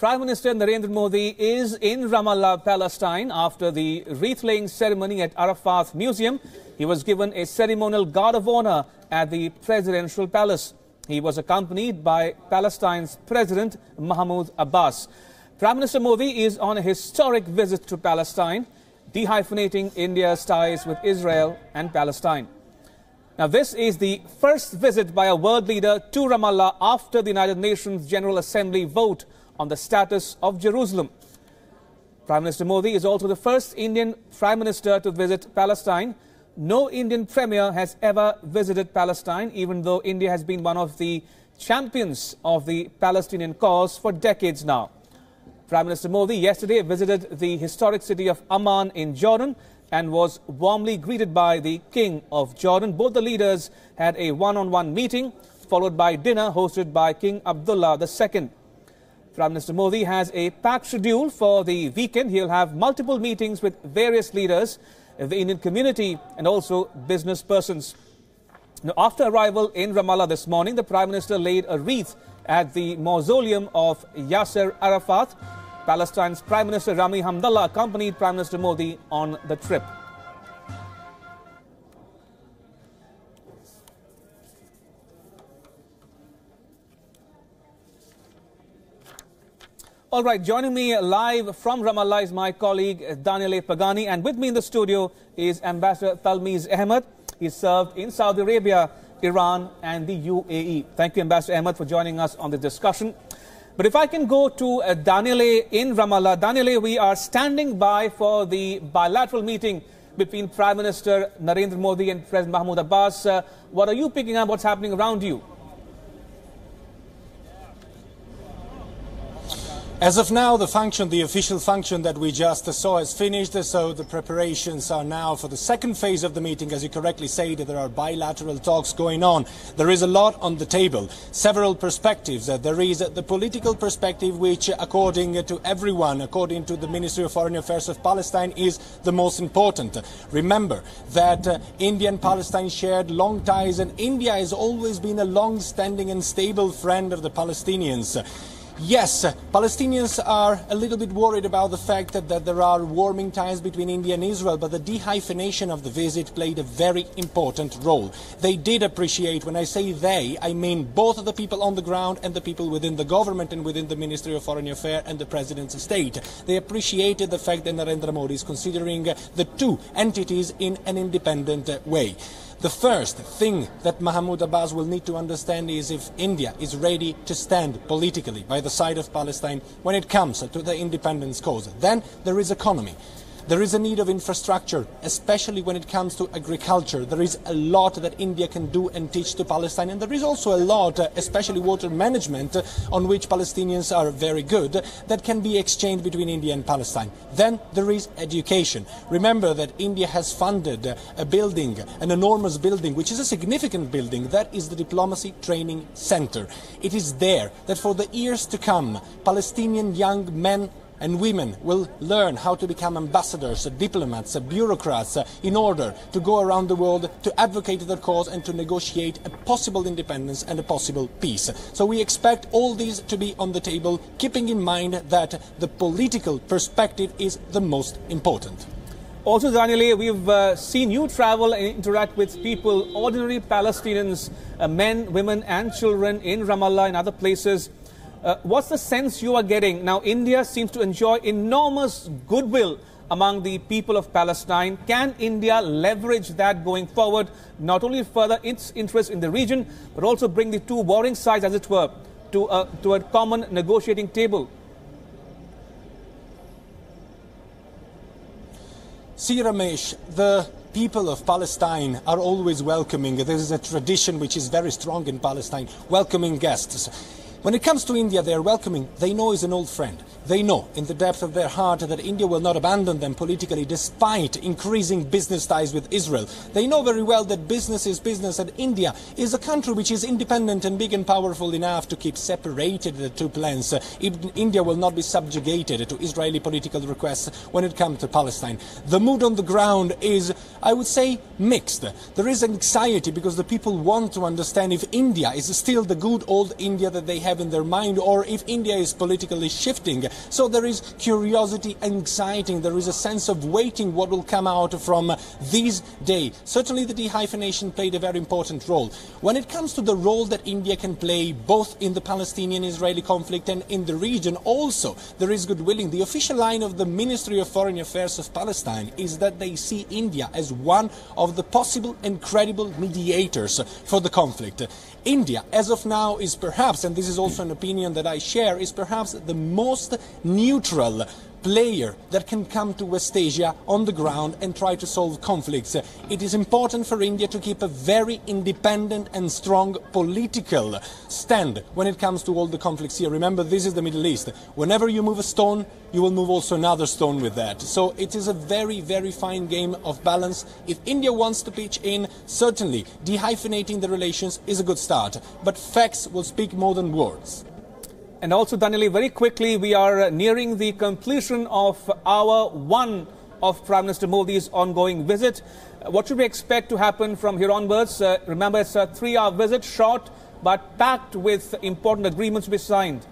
Prime Minister Narendra Modi is in Ramallah, Palestine after the wreath-laying ceremony at Arafat Museum. He was given a ceremonial guard of honor at the presidential palace. He was accompanied by Palestine's President Mahmoud Abbas. Prime Minister Modi is on a historic visit to Palestine, dehyphenating India's ties with Israel and Palestine. Now, this is the first visit by a world leader to Ramallah after the United Nations General Assembly vote on the status of Jerusalem. Prime Minister Modi is also the first Indian Prime Minister to visit Palestine. No Indian Premier has ever visited Palestine, even though India has been one of the champions of the Palestinian cause for decades now. Prime Minister Modi yesterday visited the historic city of Amman in Jordan and was warmly greeted by the King of Jordan. Both the leaders had a one-on-one meeting, followed by dinner hosted by King Abdullah II. Prime Minister Modi has a packed schedule for the weekend. He'll have multiple meetings with various leaders of the Indian community and also business persons. Now, after arrival in Ramallah this morning, the Prime Minister laid a wreath at the mausoleum of Yasser Arafat. Palestine's Prime Minister Rami Hamdallah accompanied Prime Minister Modi on the trip. All right, joining me live from Ramallah is my colleague Daniele Pagani, and with me in the studio is Ambassador Talmiz Ahmed. He served in Saudi Arabia, Iran and the UAE. Thank you, Ambassador Ahmed, for joining us on the discussion. But if I can go to Daniele in Ramallah. Daniele, we are standing by for the bilateral meeting between Prime Minister Narendra Modi and President Mahmoud Abbas. What are you picking up? What's happening around you? As of now, the official function that we just saw is finished, so the preparations are now for the second phase of the meeting. As you correctly say, there are bilateral talks going on. There is a lot on the table, several perspectives. There is the political perspective, which according to everyone, according to the Ministry of Foreign Affairs of Palestine, is the most important. Remember that India and Palestine shared long ties, and India has always been a long-standing and stable friend of the Palestinians. Yes, Palestinians are a little bit worried about the fact that there are warming ties between India and Israel, but the dehyphenation of the visit played a very important role. They did appreciate, when I say they, I mean both the people on the ground and the people within the government and within the Ministry of Foreign Affairs and the President's estate. They appreciated the fact that Narendra Modi is considering the two entities in an independent way. The first thing that Mahmoud Abbas will need to understand is if India is ready to stand politically by the side of Palestine when it comes to the independence cause. Then there is economy. There is a need of infrastructure, especially when it comes to agriculture. There is a lot that India can do and teach to Palestine, and there is also a lot, especially water management, on which Palestinians are very good, that can be exchanged between India and Palestine. Then there is education. Remember that India has funded a building, an enormous building, which is a significant building. That is the Diplomacy Training Center. It is there that for the years to come, Palestinian young men and women will learn how to become ambassadors, diplomats, bureaucrats, in order to go around the world to advocate their cause and to negotiate a possible independence and a possible peace. So we expect all these to be on the table, keeping in mind that the political perspective is the most important. Also, Daniele, we've seen you travel and interact with people, ordinary Palestinians, men, women and children in Ramallah and other places. What's the sense you are getting? Now, India seems to enjoy enormous goodwill among the people of Palestine. Can India leverage that going forward, not only further its interest in the region, but also bring the two warring sides, as it were, to a common negotiating table? See, Ramesh, the people of Palestine are always welcoming. There is a tradition which is very strong in Palestine, welcoming guests. When it comes to India, they are welcoming. They know is an old friend. They know in the depth of their heart that India will not abandon them politically despite increasing business ties with Israel. They know very well that business is business, and India is a country which is independent and big and powerful enough to keep separated the two plans. India will not be subjugated to Israeli political requests when it comes to Palestine. The mood on the ground is I would say mixed. There is anxiety because the people want to understand if India is still the good old India that they have in their mind, or if India is politically shifting. So there is curiosity, anxiety, there is a sense of waiting what will come out from this day. Certainly the dehyphenation played a very important role. When it comes to the role that India can play both in the Palestinian-Israeli conflict and in the region also, there is goodwilling. The official line of the Ministry of Foreign Affairs of Palestine is that they see India as one of the possible and credible mediators for the conflict. India, as of now, is perhaps, and this is also an opinion that I share, is perhaps the most neutral player that can come to West Asia on the ground and try to solve conflicts. It is important for India to keep a very independent and strong political stand when it comes to all the conflicts here. Remember, this is the Middle East. Whenever you move a stone, you will move also another stone with that. So it is a very, very fine game of balance. If India wants to pitch in, certainly dehyphenating the relations is a good start. But facts will speak more than words. And also, Daniele, very quickly, we are nearing the completion of hour one of Prime Minister Modi's ongoing visit. What should we expect to happen from here onwards? Remember, it's a 3-hour visit, short but packed with important agreements to be signed.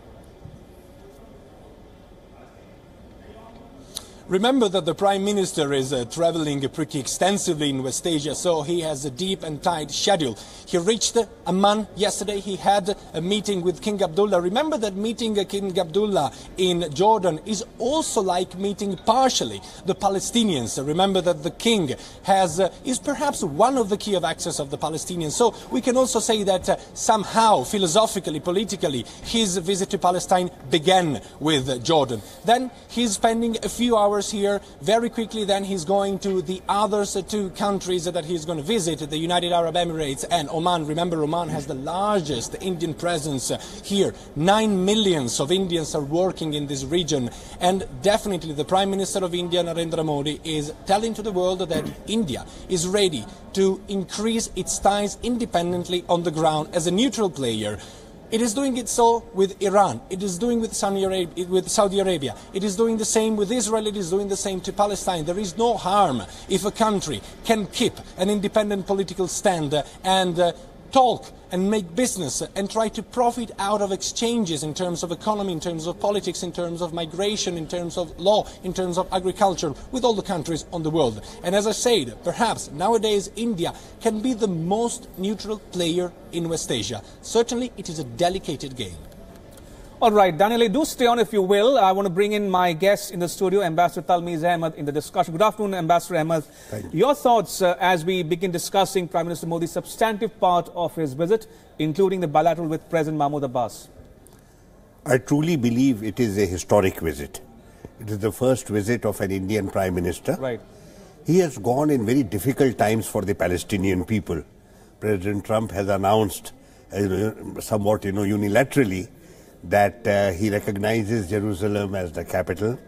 Remember that the Prime Minister is travelling pretty extensively in West Asia, so he has a deep and tight schedule. He reached Amman yesterday. He had a meeting with King Abdullah. Remember that meeting King Abdullah in Jordan is also like meeting partially the Palestinians. Remember that the king is perhaps one of the key of access of the Palestinians. So we can also say that somehow, philosophically, politically, his visit to Palestine began with Jordan. Then he's spending a few hours here. Very quickly then he's going to the other two countries that he's going to visit, the United Arab Emirates and Oman. Remember, Oman has the largest Indian presence here. 9 million of Indians are working in this region, and definitely the Prime Minister of India, Narendra Modi, is telling to the world that India is ready to increase its ties independently on the ground as a neutral player. It is doing it so with Iran, it is doing with Saudi Arabia, it is doing the same with Israel, it is doing the same to Palestine. There is no harm if a country can keep an independent political stand and talk and make business and try to profit out of exchanges in terms of economy, in terms of politics, in terms of migration, in terms of law, in terms of agriculture, with all the countries on the world. And as I said, perhaps nowadays India can be the most neutral player in West Asia. Certainly it is a delicate game. All right, Daniele, do stay on if you will. I want to bring in my guest in the studio, Ambassador Talmiz Ahmed, in the discussion. Good afternoon, Ambassador Ahmed. Thank you. Your thoughts as we begin discussing Prime Minister Modi's substantive part of his visit, including the bilateral with President Mahmoud Abbas. I truly believe it is a historic visit. It is the first visit of an Indian Prime Minister. Right. He has gone in very difficult times for the Palestinian people. President Trump has announced somewhat unilaterally that he recognizes Jerusalem as the capital.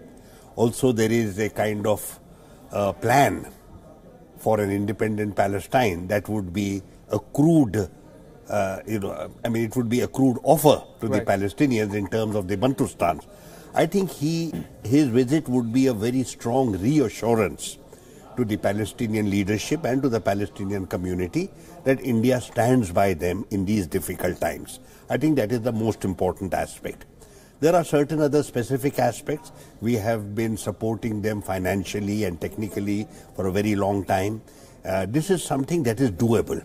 Also, there is a kind of plan for an independent Palestine that would be a crude, it would be a crude offer to the Palestinians in terms of the Bantustans. I think his visit would be a very strong reassurance to the Palestinian leadership and to the Palestinian community that India stands by them in these difficult times. I think that is the most important aspect. There are certain other specific aspects. We have been supporting them financially and technically for a very long time. This is something that is doable.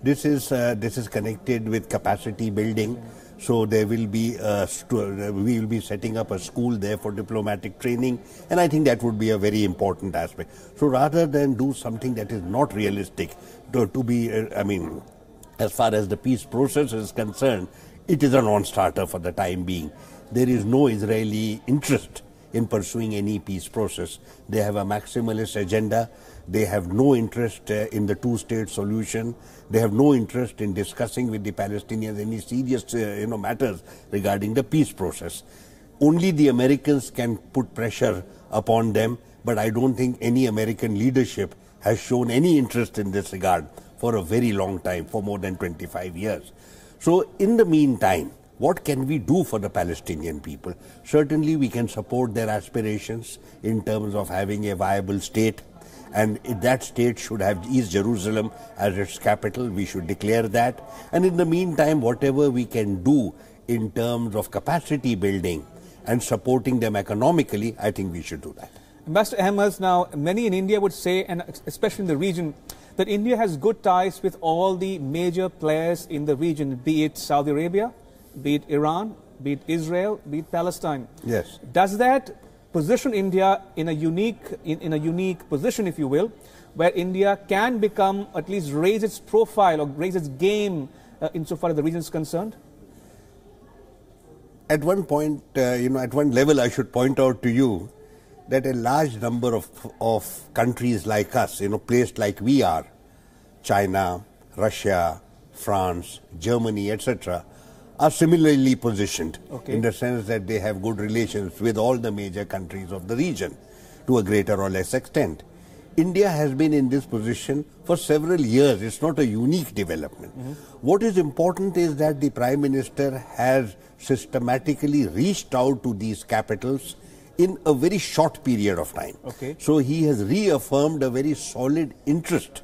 This is connected with capacity building. So there will be we will be setting up a school there for diplomatic training, and I think that would be a very important aspect. So rather than do something that is not realistic, to be, as far as the peace process is concerned, it is a non-starter for the time being. There is no Israeli interest in pursuing any peace process. They have a maximalist agenda. They have no interest in the two-state solution. They have no interest in discussing with the Palestinians any serious matters regarding the peace process. Only the Americans can put pressure upon them, but I don't think any American leadership has shown any interest in this regard for a very long time, for more than 25 years. So in the meantime, what can we do for the Palestinian people? Certainly we can support their aspirations in terms of having a viable state, And that state should have East Jerusalem as its capital. We should declare that. And in the meantime, whatever we can do in terms of capacity building and supporting them economically, I think we should do that. Ambassador Ahmed, now many in India would say, and especially in the region, that India has good ties with all the major players in the region, be it Saudi Arabia, be it Iran, be it Israel, be it Palestine. Yes. Does that position India in a unique position, if you will, where India can become, at least raise its profile or raise its game insofar as the region is concerned? At one point, at one level, I should point out to you that a large number of countries like us, placed like we are, China, Russia, France, Germany, etc., are similarly positioned in the sense that they have good relations with all the major countries of the region to a greater or less extent. India has been in this position for several years. It's not a unique development. What is important is that the Prime Minister has systematically reached out to these capitals in a very short period of time. So he has reaffirmed a very solid interest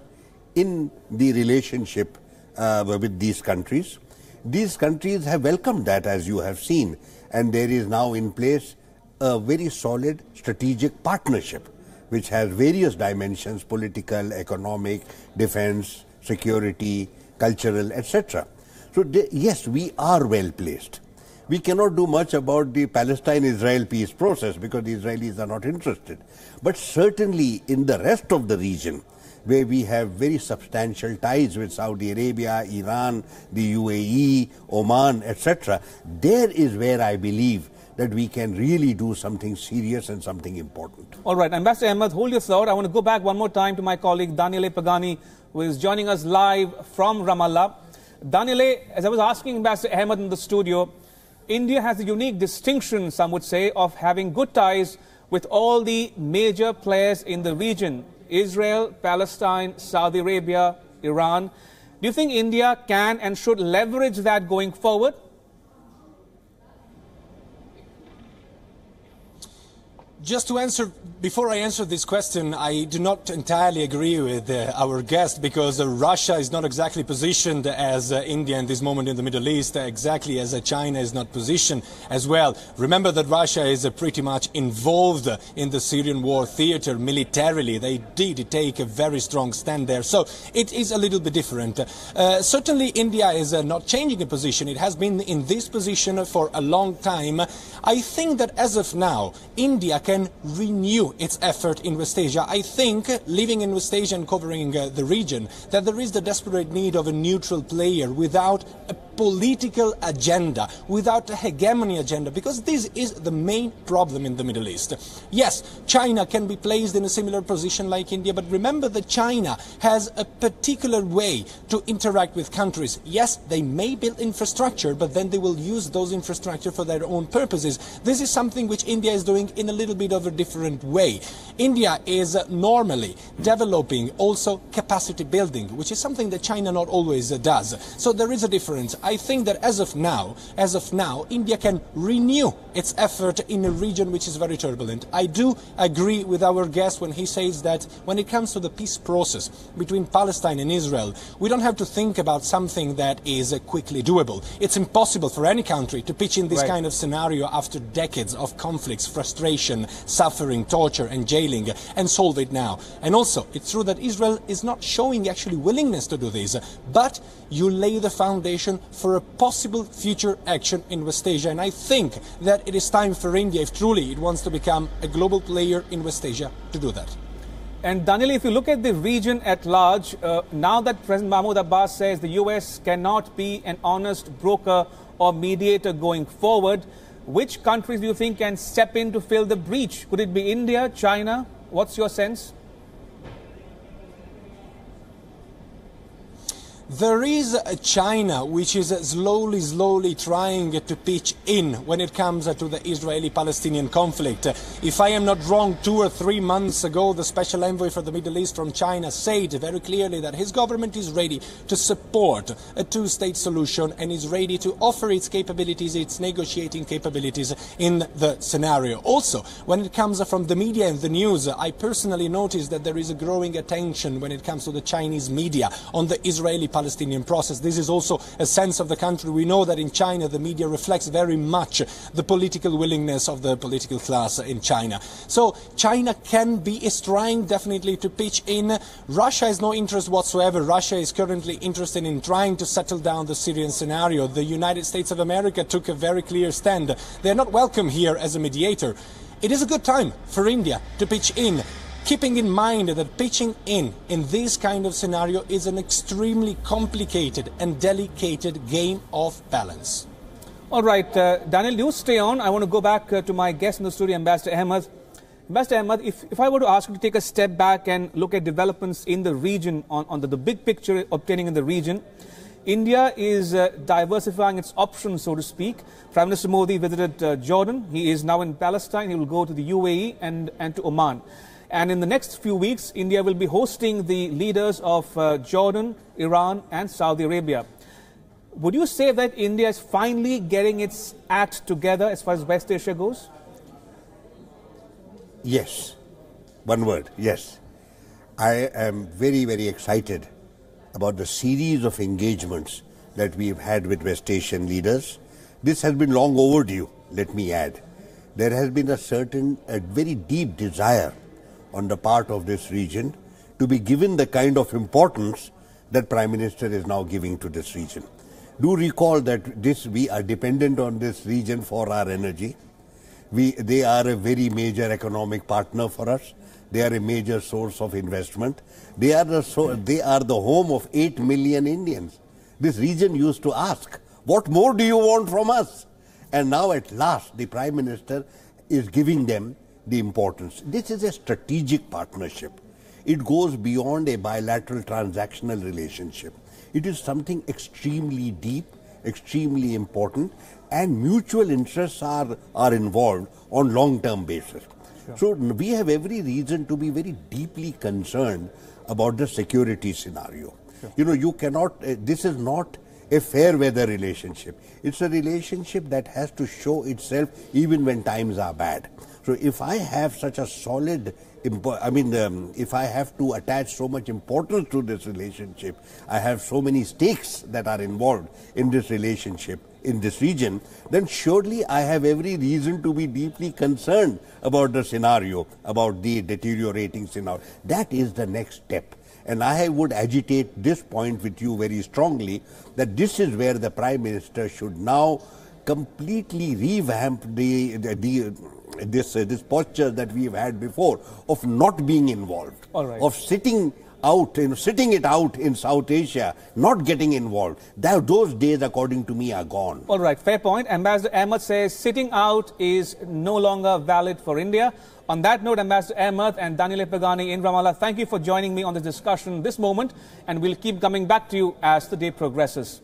in the relationship with these countries. These countries have welcomed that, as you have seen, and there is now in place a very solid strategic partnership which has various dimensions: political, economic, defense, security, cultural, etc. So yes, we are well placed. We cannot do much about the Palestine-Israel peace process because the Israelis are not interested. But certainly in the rest of the region, where we have very substantial ties with Saudi Arabia, Iran, the UAE, Oman, etc., there is where I believe that we can really do something serious and something important. All right, Ambassador Ahmed, hold your thought. I want to go back one more time to my colleague Daniele Pagani, who is joining us live from Ramallah. Daniele, as I was asking Ambassador Ahmed in the studio, India has a unique distinction, some would say, of having good ties with all the major players in the region: Israel, Palestine, Saudi Arabia, Iran. Do you think India can and should leverage that going forward? Just to answer, before I answer this question, I do not entirely agree with our guest, because Russia is not exactly positioned as India in this moment in the Middle East, exactly as China is not positioned as well. Remember that Russia is pretty much involved in the Syrian war theater militarily. They did take a very strong stand there, so it is a little bit different. Certainly India is not changing a position. It has been in this position for a long time. I think that as of now, India can renew its effort in West Asia. I think, living in West Asia and covering the region, that there is the desperate need of a neutral player without a political agenda, without a hegemony agenda, because this is the main problem in the Middle East. Yes, China can be placed in a similar position like India, but remember that China has a particular way to interact with countries. Yes, they may build infrastructure, but then they will use those infrastructure for their own purposes. This is something which India is doing in a little bit of a different way. India is normally developing also capacity building, which is something that China not always does. So there is a difference. I think that as of now, India can renew its effort in a region which is very turbulent. I do agree with our guest when he says that when it comes to the peace process between Palestine and Israel, we don't have to think about something that is quickly doable. It's impossible for any country to pitch in this kind of scenario after decades of conflicts, frustration, suffering, torture and jailing, and solve it now. And also, it's true that Israel is not showing actually willingness to do this, but you lay the foundation for a possible future action in West Asia. And I think that it is time for India, if truly it wants to become a global player in West Asia, to do that. And Daniel, if you look at the region at large, now that President Mahmoud Abbas says the US cannot be an honest broker or mediator going forward, which countries do you think can step in to fill the breach? Could it be India, China? What's your sense? There is China, which is slowly trying to pitch in when it comes to the Israeli-Palestinian conflict. If I am not wrong, 2 or 3 months ago, the Special Envoy for the Middle East from China said very clearly that his government is ready to support a two-state solution and is ready to offer its capabilities, its negotiating capabilities in the scenario. Also, when it comes from the media and the news, I personally noticed that there is a growing attention when it comes to the Chinese media on the Israeli-Palestinian process. This is also a sense of the country. We know that in China the media reflects very much the political willingness of the political class in China. So China is trying definitely to pitch in. Russia has no interest whatsoever. Russia is currently interested in trying to settle down the Syrian scenario. The United States of America took a very clear stand. They are not welcome here as a mediator. It is a good time for India to pitch in, keeping in mind that pitching in this kind of scenario is an extremely complicated and delicate game of balance. All right, Daniel, you stay on. I want to go back to my guest in the studio, Ambassador Ahmed. Ambassador Ahmed, if I were to ask you to take a step back and look at developments in the region, on the big picture obtaining in the region, India is diversifying its options, so to speak. Prime Minister Modi visited Jordan. He is now in Palestine. He will go to the UAE and to Oman. And in the next few weeks, India will be hosting the leaders of Jordan, Iran and Saudi Arabia. Would you say that India is finally getting its act together as far as West Asia goes? Yes. One word, yes. I am very excited about the series of engagements that we've had with West Asian leaders. This has been long overdue, let me add. There has been a very deep desire on the part of this region to be given the kind of importance that Prime Minister is now giving to this region. Do recall that we are dependent on this region for our energy. They are a very major economic partner for us. They are a major source of investment. They are the home of 8 million Indians. This region used to ask, what more do you want from us? And now at last the Prime Minister is giving them the importance. This is a strategic partnership. It goes beyond a bilateral transactional relationship. It is something extremely deep, extremely important, and mutual interests are involved on long-term basis. Sure. So we have every reason to be very deeply concerned about the security scenario. Sure. You know, you cannot, this is not a fair weather relationship. It's a relationship that has to show itself even when times are bad. So if I have such a solid, if I have to attach so much importance to this relationship, I have so many stakes that are involved in this relationship in this region, then surely I have every reason to be deeply concerned about the scenario, about the deteriorating scenario. That is the next step. And I would agitate this point with you very strongly, that this is where the Prime Minister should now completely revamp this posture that we've had before of not being involved, of sitting it out in South Asia, not getting involved. Those days, according to me, are gone. All right, fair point. Ambassador Ahmed says sitting out is no longer valid for India. On that note, Ambassador Ahmed and Daniel Pagani in Ramallah, thank you for joining me on this discussion this moment, and we'll keep coming back to you as the day progresses.